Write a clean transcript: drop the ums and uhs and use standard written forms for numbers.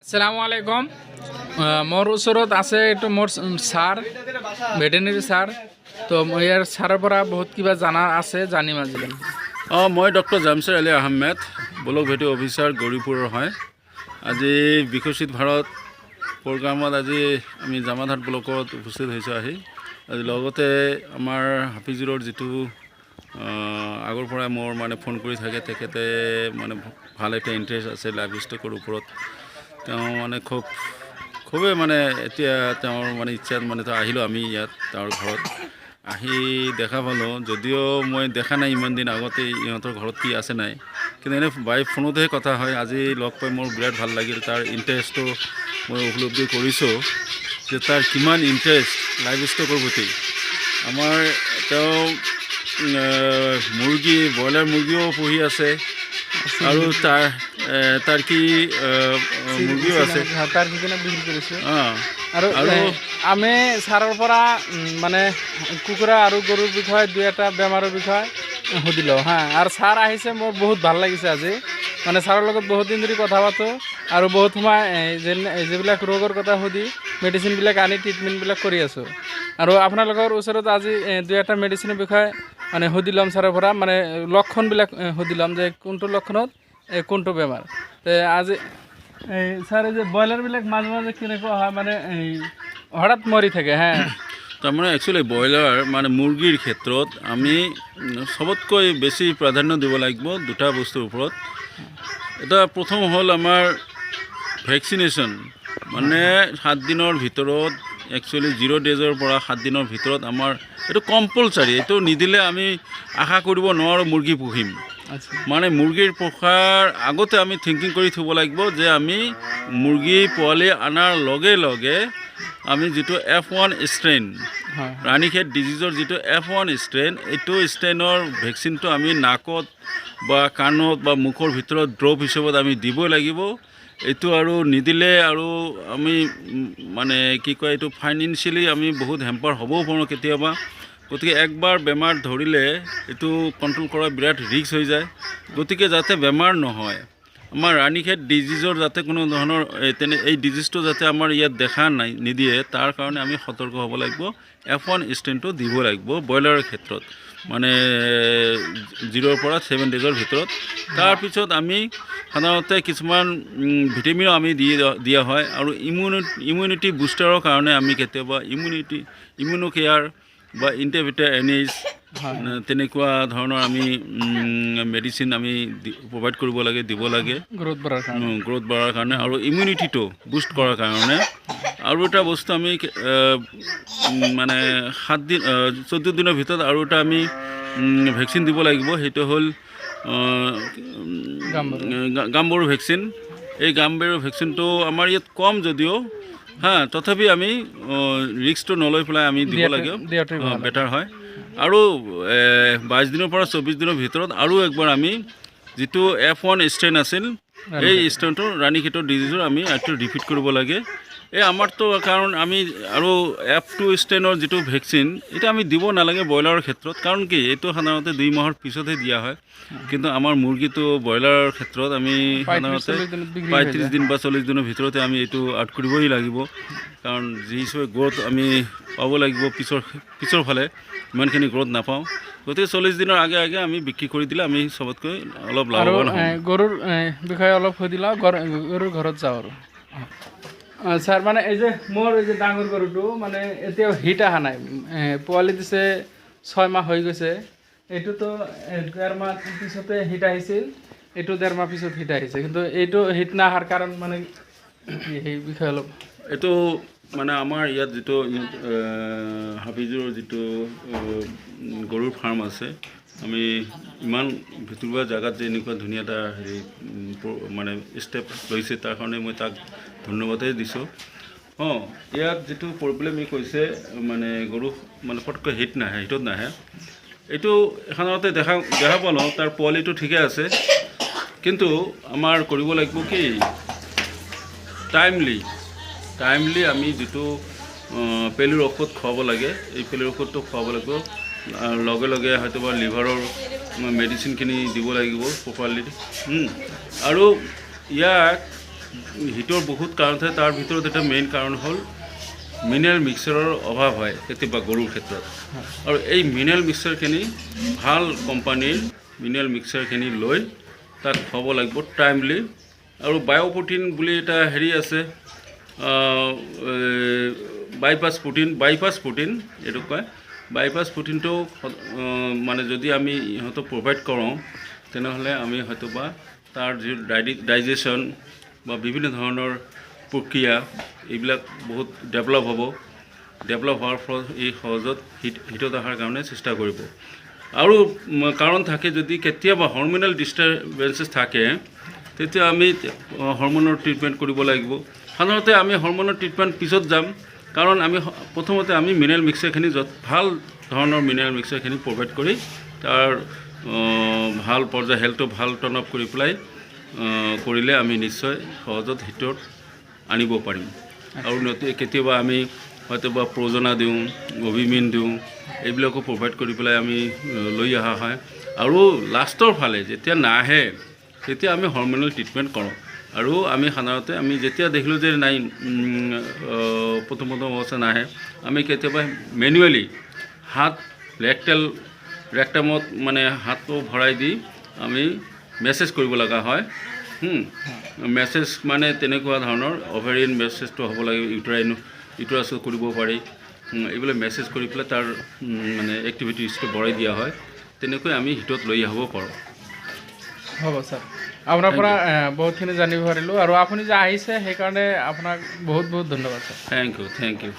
আসসালামু আলাইকুম। মোৰ ওচৰত আছে এইটো মোৰ ছাৰ ভেটেনেৰী ছাৰ। তো ইয়াৰ ছাৰৰ পৰা বহুত কিবা জানা আছে, জানিম আজিকালি। মই doctor Jamsher Ali Ahmed, block veterinary officer গৌৰীপুৰৰ হয়। আজি বিকশিত ভাৰত প্ৰগ্ৰামত আজি আমি জামাতহাট ব্লকত উপস্থিত হৈছোঁ আহি। আজি লগতে আমাৰ হাফিজুৰৰ যিটো আগৰ পৰা মোৰ মানে ফোন কৰি থাকে, তেখেতে মানে ভাল এটা ইণ্টাৰেষ্ট আছে লাইভ ষ্টকৰ ওপৰত। তেওঁ মানে খুবেই মানে এতিয়া তেওঁৰ মানে ইচ্ছাত মানে আহিলোঁ আমি ইয়াত তেওঁৰ ঘৰত আহি দেখা পালোঁ। যদিও মই দেখা নাই ইমান দিন আগতে ইহঁতৰ ঘৰত কি আছে নাই, কিন্তু এনে বাই ফোনতহে কথা হয়। আজি লগ পাই মোৰ বিৰাট ভাল লাগিল। তাৰ ইণ্টাৰেষ্টটো মই উপলব্ধি কৰিছোঁ যে তাৰ কিমান ইণ্টাৰেষ্ট লাইভ ষ্টকৰ প্ৰতি। আমাৰ তেওঁ মুৰ্গী, ব্ৰইলাৰ মুৰ্গীও পুহি আছে আৰু তাৰ কি মুৰ্গীও আছে, তাৰ কিনে বিক্ৰী কৰিছোঁ। আৰু আমি ছাৰৰ পৰা মানে কুকুৰা আৰু গৰুৰ বিষয়ে দুই এটা বেমাৰৰ বিষয়ে সুধিলোঁ আৰু ছাৰ আহিছে। মোৰ বহুত ভাল লাগিছে আজি, মানে ছাৰৰ লগত বহুত দিন ধৰি কথা পাতোঁ আৰু বহুত সময় যিবিলাক ৰোগৰ কথা সুধি মেডিচিনবিলাক আনি ট্ৰিটমেণ্টবিলাক কৰি আছোঁ। আৰু আপোনালোকৰ ওচৰত আজি দুই এটা মেডিচিনৰ বিষয়ে মানে সুধি ল'ম ছাৰৰ পৰা, মানে লক্ষণবিলাক সুধি ল'ম যে কোনটো লক্ষণত কোনটো বেমাৰ। আজি ছাৰ যে ব্ৰইলাৰবিলাক মাজে মাজে কেনেকুৱা হয়, মানে হঠাৎ মৰি থাকে। তাৰমানে একচুৱেলি ব্ৰইলাৰ মানে মুৰ্গীৰ ক্ষেত্ৰত আমি চবতকৈ বেছি প্ৰাধান্য দিব লাগিব দুটা বস্তুৰ ওপৰত। এটা প্ৰথম হ'ল আমাৰ ভেকচিনেশ্যন, মানে 7 দিনৰ ভিতৰত, একচুৱেলি 0 ডেজৰ পৰা 7 দিনৰ ভিতৰত আমাৰ এইটো কম্পালচাৰী। এইটো নিদিলে আমি আশা কৰিব নোৱাৰোঁ মুৰ্গী পুহিম। মানে মুৰ্গীৰ পোহাৰ আগতে আমি থিংকিং কৰি থ'ব লাগিব যে আমি মুৰ্গী পোৱালি অনাৰ লগে লগে আমি যিটো F1 ষ্ট্ৰেইন, ৰাণীখেত ডিজিজৰ যিটো F1 ষ্ট্ৰেইন, এইটো ষ্ট্ৰেইনৰ ভেকচিনটো আমি নাকত বা কাণত বা মুখৰ ভিতৰত ড্ৰপ হিচাপত আমি দিবই লাগিব। এইটো আৰু নিদিলে আৰু আমি মানে কি কয়, এইটো ফাইনেন্সিয়েলি আমি বহুত হেম্পাৰ হ'বও পাৰোঁ কেতিয়াবা। গতিকে একবাৰ বেমাৰ ধৰিলে এইটো কণ্ট্ৰল কৰা বিৰাট ৰিস্ক হৈ যায়। গতিকে যাতে বেমাৰ নহয়, আমাৰ ৰাণীখেত ডিজিজৰ যাতে কোনো ধৰণৰ এই ডিজিজটো যাতে আমাৰ ইয়াত দেখা নিদিয়ে, তাৰ কাৰণে আমি সতৰ্ক হ'ব লাগিব। F1 ষ্ট্ৰেইনটো দিব লাগিব ব্ৰইলাৰৰ ক্ষেত্ৰত, মানে 0 পৰা 7 ডেজৰ ভিতৰত। তাৰপিছত আমি সাধাৰণতে কিছুমান ভিটামিনো আমি দিয়া হয়, আৰু ইমিউনিটি বুষ্টাৰৰ কাৰণে আমি কেতিয়াবা ইমিউনো কেয়াৰ বা ইণ্টাৰভিটা এনিজ তেনেকুৱা ধৰণৰ আমি মেডিচিন আমি প্ৰভাইড কৰিব লাগে, দিব লাগে গ্ৰ'থ বঢ়াৰ কাৰণে আৰু ইমিউনিটিটো বুষ্ট কৰাৰ কাৰণে। আৰু এটা বস্তু আমি মানে 14 দিনৰ ভিতৰত আৰু এটা আমি ভেকচিন দিব লাগিব, সেইটো হ'ল গাম্বৰু ভেকচিন। এই গাম্বৰু ভেকচিনটো আমাৰ ইয়াত কম যদিও তথাপি আমি ৰিস্কটো নলৈ পেলাই আমি দিব লাগে, বেটাৰ হয়। আৰু 22 দিনৰ পৰা 24 দিনৰ ভিতৰত আৰু একবাৰ আমি যিটো F1 ষ্ট্ৰেইন আছিল, এই ষ্ট্ৰেইনটো ৰাণীখেতৰ ডিজিজৰ আমি এইটো ৰিপিট কৰিব লাগে। এই আমাৰতো কাৰণ আমি আৰু F2 ষ্ট্ৰেইনৰ যিটো ভেকচিন, এইটো আমি দিব নালাগে ব্ৰইলাৰৰ ক্ষেত্ৰত। কাৰণ কি, এইটো সাধাৰণতে 2 মাহৰ পিছতহে দিয়া হয়, কিন্তু আমাৰ মুৰ্গীটো ব্ৰইলাৰৰ ক্ষেত্ৰত আমি সাধাৰণতে 35 দিন বা 40 দিনৰ ভিতৰতে আমি এইটো আউট কৰিবই লাগিব। কাৰণ যি হিচাপে গ্ৰ'থ আমি পাব লাগিব পিছৰ ফালে ইমানখিনি গ্ৰ'থ নাপাওঁ। গতিকে 40 দিনৰ আগে আগে আমি বিক্ৰী কৰি দিলে আমি চবতকৈ অলপ লাভৱান হ'ম। গৰুৰ বিষয়ে অলপ সুধি লওঁ, গৰুৰ ঘৰত যাওঁ আৰু ছাৰ। মানে এই যে মোৰ এই যে ডাঙৰ গৰুটো মানে এতিয়াও হিট অহা নাই, পোৱালি দিছে 6 মাহ হৈ গৈছে। এইটোতো 1.5 মাহ পিছতে হিট আহিছিল, এইটো 1.5 মাহ পিছত হিট আহিছে, কিন্তু এইটো হিট নাহাৰ কাৰণ মানে সেই বিষয়ে অলপ। এইটো মানে আমাৰ ইয়াত যিটো হাফিজুৰৰ যিটো গৰুৰ ফাৰ্ম আছে, আমি ইমান ভিতৰুৱা জেগাত যে এনেকুৱা ধুনীয়া এটা মানে ষ্টেপ লৈছে, তাৰ কাৰণে মই তাক ধন্যবাদেই দিছোঁ। ইয়াত যিটো প্ৰব্লেম কৈছে, মানে গৰু মানে পটকৈ হিটত নাহে। এইটো সাধাৰণতে দেখা পালোঁ, তাৰ পোৱালিটো ঠিকে আছে, কিন্তু আমাৰ কৰিব লাগিব কি, টাইমলি আমি যিটো পেলুৰ ঔষধ খুৱাব লাগে, এই পেলুৰ ঔষধটো খুৱাব লাগিব। লগে লগে হয়তো বা লিভাৰৰ মেডিচিনখিনি দিব লাগিব প্ৰপাৰলি। আৰু ইয়াক হিটৰ বহুত কাৰণ থাকে, তাৰ ভিতৰত এটা মেইন কাৰণ হ'ল মিনাৰেল মিক্সাৰৰ অভাৱ হয় কেতিয়াবা গৰুৰ ক্ষেত্ৰত। আৰু এই মিনাৰেল মিক্সাৰখিনি ভাল কোম্পানীৰ মিনাৰেল মিক্সাৰখিনি লৈ তাত খুৱাব লাগিব টাইমলি। আৰু বায়'প্ৰটিন বুলি এটা হেৰি আছে, বাইপাছ প্ৰটিন এইটো কয়। বাইপাছ প্ৰটিনটো মানে যদি আমি ইহঁতক প্ৰভাইড কৰোঁ তেনেহ'লে আমি হয়তোবা তাৰ যি ডাইজেশ্যন বা বিভিন্ন ধৰণৰ প্ৰক্ৰিয়া এইবিলাক বহুত ডেভেলপ হ'ব। ডেভেলপ হোৱাৰ ফলত এই সহজত হিটত অহাৰ কাৰণে চেষ্টা কৰিব। আৰু কাৰণ থাকে, যদি কেতিয়াবা হৰম'নেল ডিষ্টাৰবেঞ্চেছ থাকে তেতিয়া আমি হৰম'নৰ ট্ৰিটমেণ্ট কৰিব লাগিব। সাধাৰণতে আমি হৰম'নৰ ট্ৰিটমেণ্ট পিছত যাম, কাৰণ আমি প্ৰথমতে আমি মিনাৰেল মিক্সাৰখিনি ভাল ধৰণৰ মিনাৰেল মিক্সাৰখিনি প্ৰভাইড কৰি তাৰ ভাল পৰ্যায় হেল্থটো ভাল টাৰ্ণ আপ কৰি পেলাই কৰিলে আমি নিশ্চয় সহজত হিটত আনিব পাৰিম। আৰু কেতিয়াবা আমি হয়তোবা প্ৰজনা দিওঁ, অভিমিন দিওঁ, এইবিলাকো প্ৰভাইড কৰি পেলাই আমি লৈ অহা হয়। আৰু লাষ্টৰ ফালে যেতিয়া নাহে তেতিয়া আমি হৰম'নেল ট্ৰিটমেণ্ট কৰোঁ। আৰু আমি সাধাৰণতে আমি যেতিয়া দেখিলোঁ যে নাই প্ৰথম অৱস্থা নাহে, আমি কেতিয়াবা মেনুৱেলি হাত ৰেক্টামত মানে হাতটো ভৰাই দি আমি মেছেজ কৰিব লগা হয়। মেছেজ মানে তেনেকুৱা ধৰণৰ অভেৰিয়ান মেছেজটো হ'ব লাগে, ইউটাৰাছো কৰিব পাৰি। এইবিলাক মেছেজ কৰি পেলাই তাৰ মানে এক্টিভিটিছটো বঢ়াই দিয়া হয়। তেনেকৈ আমি হিটত লৈ আহিব পাৰোঁ। হ'ব ছাৰ, আপোনাৰ পৰা বহুতখিনি জানিব পাৰিলোঁ। আৰু আপুনি যে আহিছে সেইকাৰণে আপোনাক বহুত বহুত ধন্যবাদ ছাৰ। Thank U.